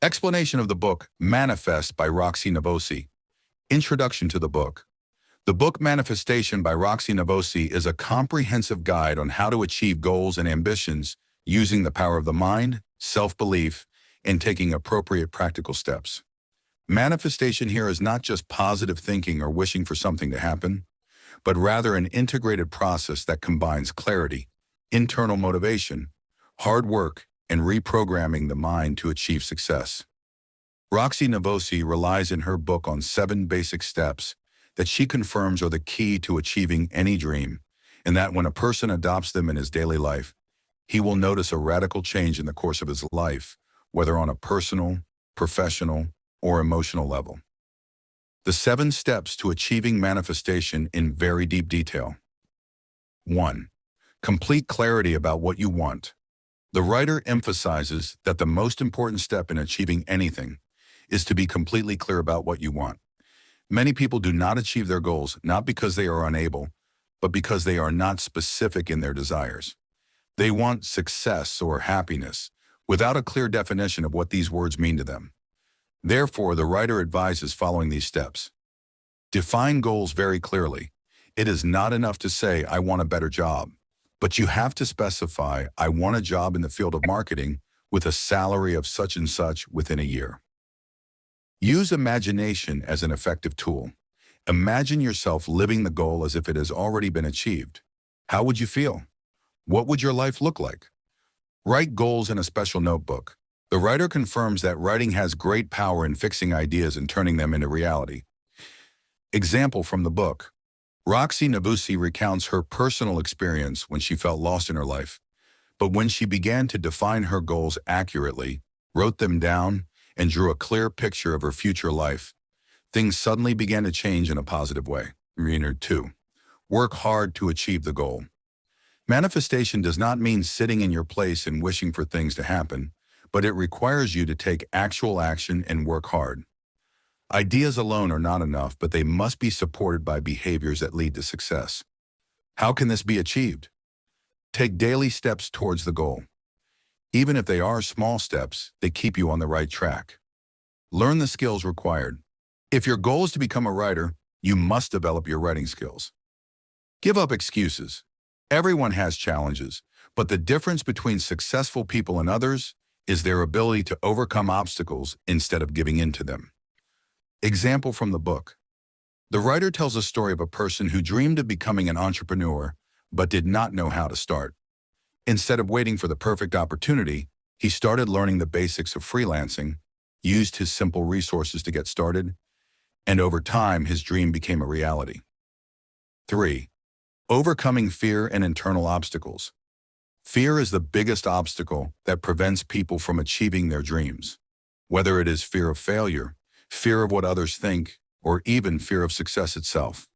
Explanation of the book Manifest by Roxy Navusi. Introduction to the book. The book Manifestation by Roxy Navusi is a comprehensive guide on how to achieve goals and ambitions using the power of the mind, self-belief, and taking appropriate practical steps. Manifestation here is not just positive thinking or wishing for something to happen, but rather an integrated process that combines clarity, internal motivation, hard work, and reprogramming the mind to achieve success. Roxy Navusi relies in her book on 7 basic steps that she confirms are the key to achieving any dream, and that when a person adopts them in his daily life, he will notice a radical change in the course of his life, whether on a personal, professional, or emotional level. The 7 steps to achieving manifestation in very deep detail. 1. Complete clarity about what you want. The writer emphasizes that the most important step in achieving anything is to be completely clear about what you want. Many people do not achieve their goals not because they are unable, but because they are not specific in their desires. They want success or happiness without a clear definition of what these words mean to them. Therefore, the writer advises following these steps. Define goals very clearly. It is not enough to say, "I want a better job." But you have to specify, "I want a job in the field of marketing with a salary of such and such within a year." Use imagination as an effective tool. Imagine yourself living the goal as if it has already been achieved. How would you feel? What would your life look like? Write goals in a special notebook. The writer confirms that writing has great power in fixing ideas and turning them into reality. Example from the book. Roxy Navusi recounts her personal experience when she felt lost in her life. But when she began to define her goals accurately, wrote them down, and drew a clear picture of her future life, things suddenly began to change in a positive way. 2. Work hard to achieve the goal. Manifestation does not mean sitting in your place and wishing for things to happen, but it requires you to take actual action and work hard. Ideas alone are not enough, but they must be supported by behaviors that lead to success. How can this be achieved? Take daily steps towards the goal. Even if they are small steps, they keep you on the right track. Learn the skills required. If your goal is to become a writer, you must develop your writing skills. Give up excuses. Everyone has challenges, but the difference between successful people and others is their ability to overcome obstacles instead of giving in to them. Example from the book. The writer tells a story of a person who dreamed of becoming an entrepreneur, but did not know how to start. Instead of waiting for the perfect opportunity, he started learning the basics of freelancing, used his simple resources to get started, and over time, his dream became a reality. 3. Overcoming fear and internal obstacles. Fear is the biggest obstacle that prevents people from achieving their dreams. Whether it is fear of failure, fear of what others think, or even fear of success itself.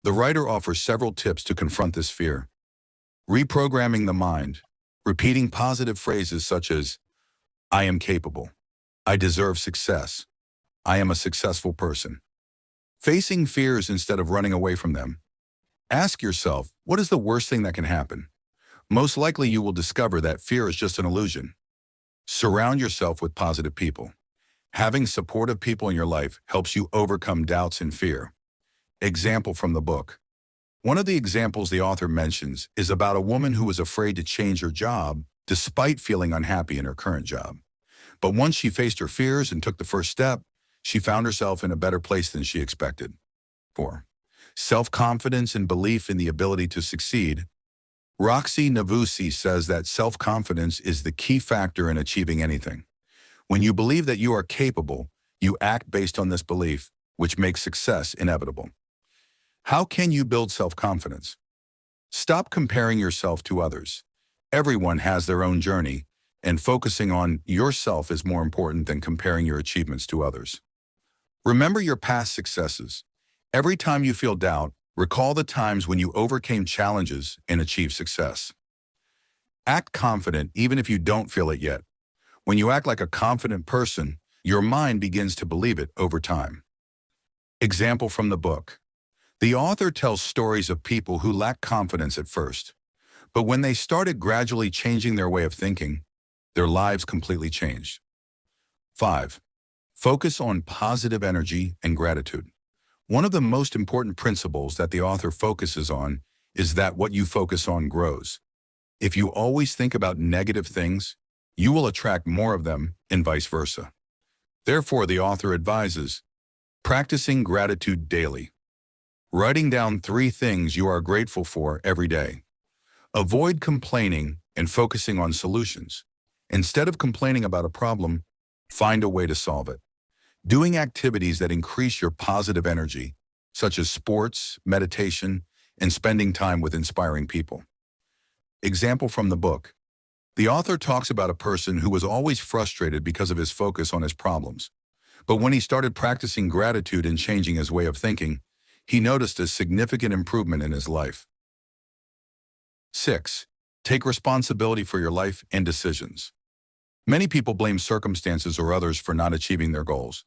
The writer offers several tips to confront this fear. Reprogramming the mind, repeating positive phrases such as, "I am capable," "I deserve success," "I am a successful person." Facing fears instead of running away from them. Ask yourself, what is the worst thing that can happen? Most likely you will discover that fear is just an illusion. Surround yourself with positive people. Having supportive people in your life helps you overcome doubts and fear. Example from the book. One of the examples the author mentions is about a woman who was afraid to change her job despite feeling unhappy in her current job. But once she faced her fears and took the first step, she found herself in a better place than she expected. 4. Self-confidence and belief in the ability to succeed. Roxy Navusi says that self-confidence is the key factor in achieving anything. When you believe that you are capable, you act based on this belief, which makes success inevitable. How can you build self-confidence? Stop comparing yourself to others. Everyone has their own journey, and focusing on yourself is more important than comparing your achievements to others. Remember your past successes. Every time you feel doubt, recall the times when you overcame challenges and achieved success. Act confident even if you don't feel it yet. When you act like a confident person, your mind begins to believe it over time. Example from the book. The author tells stories of people who lacked confidence at first, but when they started gradually changing their way of thinking, their lives completely changed. 5. Focus on positive energy and gratitude. One of the most important principles that the author focuses on is that what you focus on grows. If you always think about negative things, you will attract more of them and vice versa. Therefore, the author advises practicing gratitude daily. Writing down 3 things you are grateful for every day. Avoid complaining and focusing on solutions. Instead of complaining about a problem, find a way to solve it. Doing activities that increase your positive energy, such as sports, meditation, and spending time with inspiring people. Example from the book. The author talks about a person who was always frustrated because of his focus on his problems. But when he started practicing gratitude and changing his way of thinking, he noticed a significant improvement in his life. 6. Take responsibility for your life and decisions. Many people blame circumstances or others for not achieving their goals.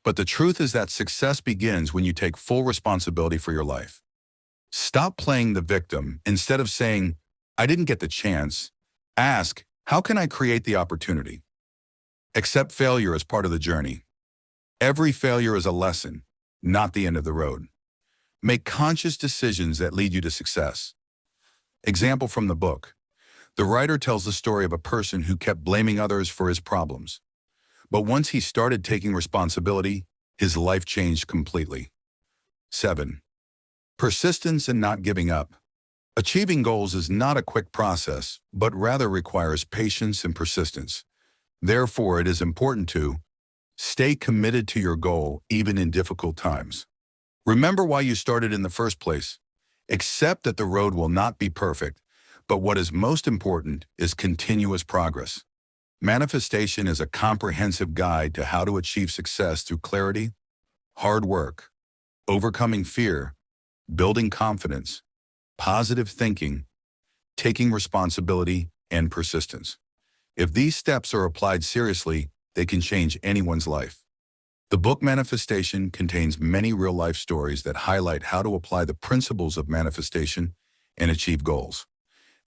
But the truth is that success begins when you take full responsibility for your life. Stop playing the victim. Instead of saying, "I didn't get the chance," ask, "How can I create the opportunity?" Accept failure as part of the journey. Every failure is a lesson, not the end of the road. Make conscious decisions that lead you to success. Example from the book. The writer tells the story of a person who kept blaming others for his problems. But once he started taking responsibility, his life changed completely. 7. Persistence and not giving up. Achieving goals is not a quick process, but rather requires patience and persistence. Therefore, it is important to stay committed to your goal even in difficult times. Remember why you started in the first place. Accept that the road will not be perfect, but what is most important is continuous progress. Manifestation is a comprehensive guide to how to achieve success through clarity, hard work, overcoming fear, building confidence, positive thinking, taking responsibility, and persistence. If these steps are applied seriously, they can change anyone's life. The book Manifestation contains many real-life stories that highlight how to apply the principles of manifestation and achieve goals.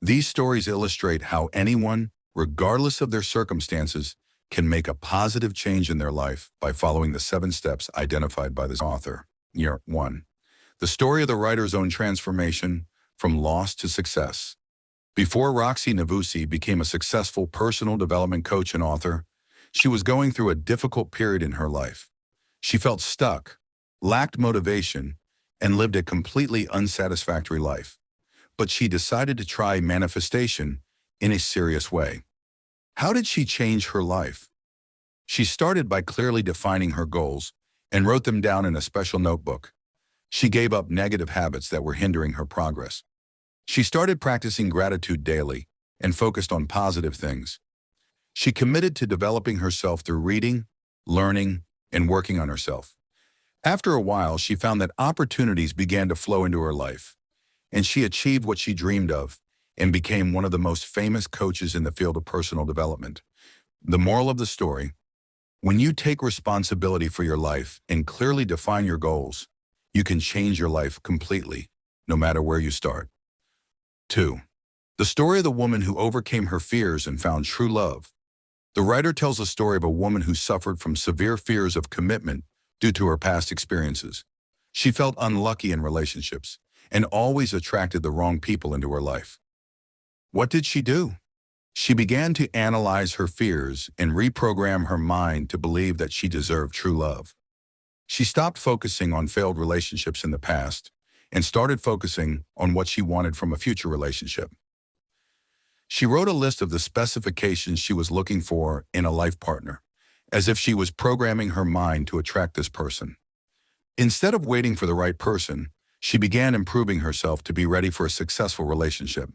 These stories illustrate how anyone, regardless of their circumstances, can make a positive change in their life by following the 7 steps identified by this author. Year 1. The story of the writer's own transformation from loss to success. Before Roxy Navusi became a successful personal development coach and author, she was going through a difficult period in her life. She felt stuck, lacked motivation, and lived a completely unsatisfactory life. But she decided to try manifestation in a serious way. How did she change her life? She started by clearly defining her goals and wrote them down in a special notebook. She gave up negative habits that were hindering her progress. She started practicing gratitude daily and focused on positive things. She committed to developing herself through reading, learning, and working on herself. After a while, she found that opportunities began to flow into her life, and she achieved what she dreamed of and became one of the most famous coaches in the field of personal development. The moral of the story: when you take responsibility for your life and clearly define your goals, you can change your life completely, no matter where you start. 2. The story of the woman who overcame her fears and found true love. The writer tells the story of a woman who suffered from severe fears of commitment due to her past experiences. She felt unlucky in relationships and always attracted the wrong people into her life. What did she do? She began to analyze her fears and reprogram her mind to believe that she deserved true love. She stopped focusing on failed relationships in the past and started focusing on what she wanted from a future relationship. She wrote a list of the specifications she was looking for in a life partner, as if she was programming her mind to attract this person. Instead of waiting for the right person, she began improving herself to be ready for a successful relationship.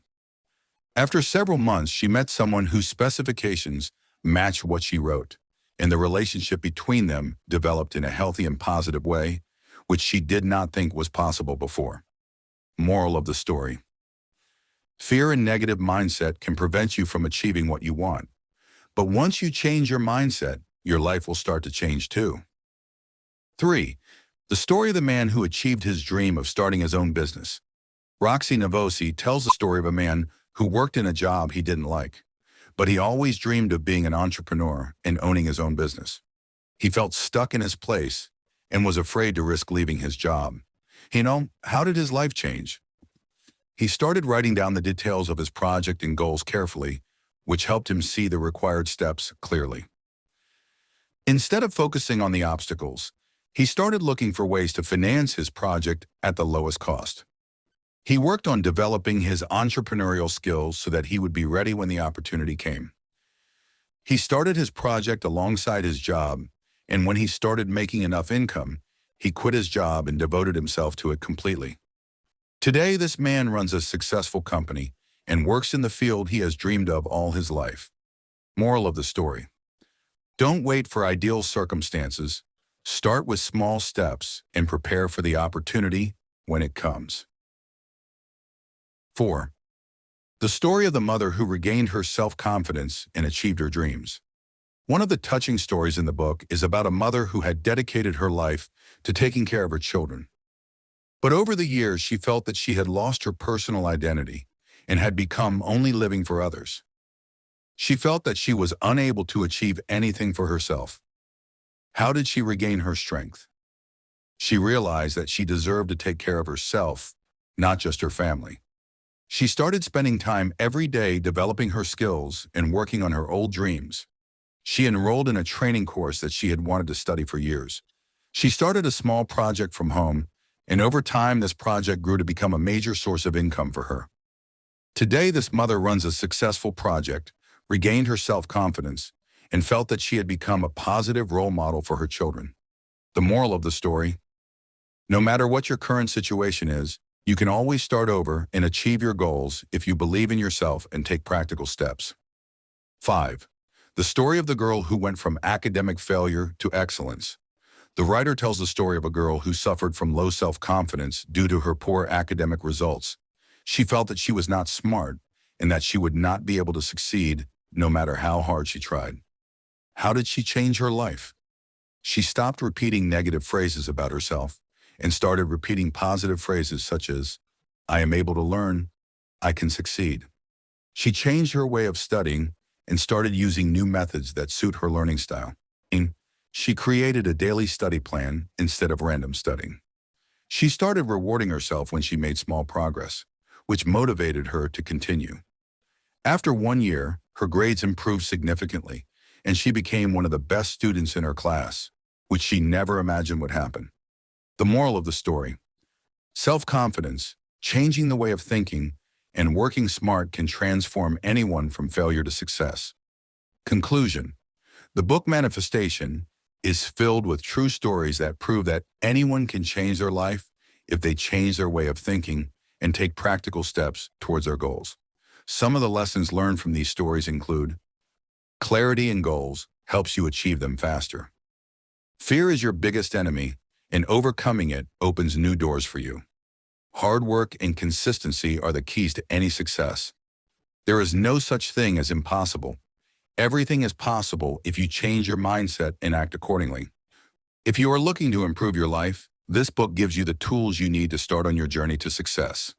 After several months, she met someone whose specifications matched what she wrote, and the relationship between them developed in a healthy and positive way, which she did not think was possible before. Moral of the story: fear and negative mindset can prevent you from achieving what you want. But once you change your mindset, your life will start to change too. 3. The story of the man who achieved his dream of starting his own business. Roxy Navusi tells the story of a man who worked in a job he didn't like, but he always dreamed of being an entrepreneur and owning his own business. He felt stuck in his place and was afraid to risk leaving his job. How did his life change? He started writing down the details of his project and goals carefully, which helped him see the required steps clearly. Instead of focusing on the obstacles, he started looking for ways to finance his project at the lowest cost. He worked on developing his entrepreneurial skills so that he would be ready when the opportunity came. He started his project alongside his job, and when he started making enough income, he quit his job and devoted himself to it completely. Today, this man runs a successful company and works in the field he has dreamed of all his life. Moral of the story: don't wait for ideal circumstances. Start with small steps and prepare for the opportunity when it comes. 4. The story of the mother who regained her self-confidence and achieved her dreams. One of the touching stories in the book is about a mother who had dedicated her life to taking care of her children. But over the years, she felt that she had lost her personal identity and had become only living for others. She felt that she was unable to achieve anything for herself. How did she regain her strength? She realized that she deserved to take care of herself, not just her family. She started spending time every day developing her skills and working on her old dreams. She enrolled in a training course that she had wanted to study for years. She started a small project from home, and over time this project grew to become a major source of income for her. Today, this mother runs a successful project, regained her self-confidence, and felt that she had become a positive role model for her children. The moral of the story: no matter what your current situation is, you can always start over and achieve your goals if you believe in yourself and take practical steps. 5. The story of the girl who went from academic failure to excellence. The writer tells the story of a girl who suffered from low self-confidence due to her poor academic results. She felt that she was not smart and that she would not be able to succeed no matter how hard she tried. How did she change her life? She stopped repeating negative phrases about herself and started repeating positive phrases such as, "I am able to learn," "I can succeed." She changed her way of studying and started using new methods that suit her learning style. She created a daily study plan instead of random studying. She started rewarding herself when she made small progress, which motivated her to continue. After 1 year, her grades improved significantly, and she became one of the best students in her class, which she never imagined would happen. The moral of the story: self-confidence, changing the way of thinking, and working smart can transform anyone from failure to success. Conclusion: the book Manifestation is filled with true stories that prove that anyone can change their life if they change their way of thinking and take practical steps towards their goals. Some of the lessons learned from these stories include: clarity in goals helps you achieve them faster. Fear is your biggest enemy, and overcoming it opens new doors for you. Hard work and consistency are the keys to any success. There is no such thing as impossible. Everything is possible if you change your mindset and act accordingly. If you are looking to improve your life, this book gives you the tools you need to start on your journey to success.